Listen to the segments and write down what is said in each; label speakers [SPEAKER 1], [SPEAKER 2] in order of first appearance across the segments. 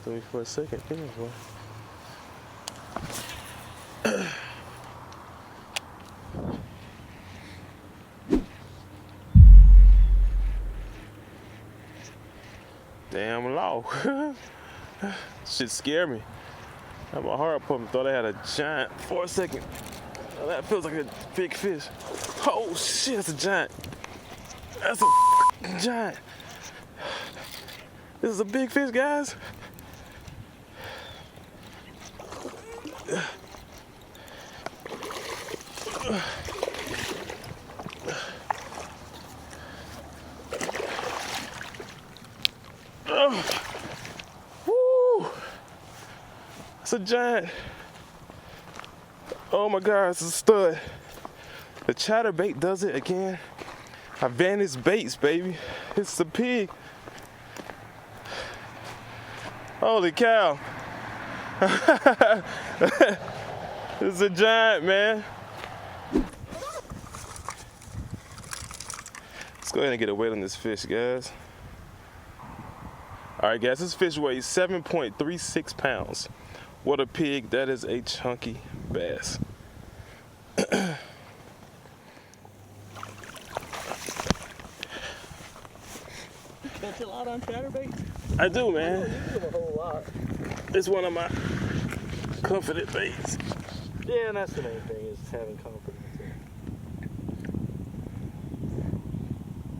[SPEAKER 1] Threw me for a second. Damn, boy. Damn low. Shit scared me. Had my heart pumping. Thought I had a giant for a second. Oh, that feels like a big fish. Oh shit, that's a giant. That's a giant. This is a big fish, guys. Woo! It's a giant. Oh my God, it's a stud. The chatterbait does it again. Advantage baits, baby. It's the pig. Holy cow. It's a giant, man. Let's go ahead and get a weight on this fish, guys. All right, guys, this fish weighs 7.36 pounds. What a pig. That is a chunky bass.
[SPEAKER 2] Catch a lot on chatterbait?
[SPEAKER 1] I do, man.
[SPEAKER 2] You do a whole lot.
[SPEAKER 1] It's one of my confident baits.
[SPEAKER 2] Yeah, and that's the main thing, is having confidence.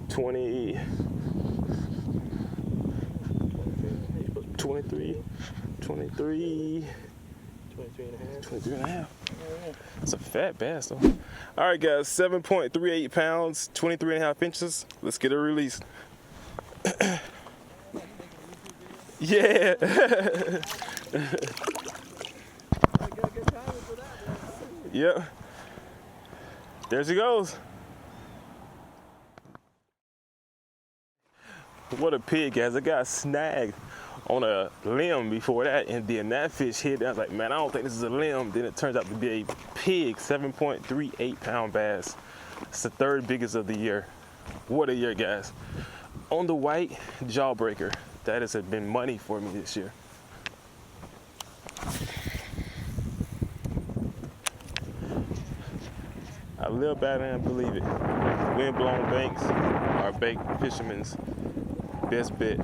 [SPEAKER 1] 23, 23 and a half. It's a fat bass, though. All right, guys, 7.38 pounds, 23 and a half inches. Let's get it released. Yeah. Yep. There she goes. What a pig, guys. I got snagged on a limb before that, and then that fish hit. I was like, man, I don't think this is a limb. Then it turns out to be a pig, 7.38 pound bass. It's the third biggest of the year. What a year, guys. On the white, jawbreaker. That has been money for me this year. I live by it and believe it. Wind-blown banks are bait fishermen's best bet.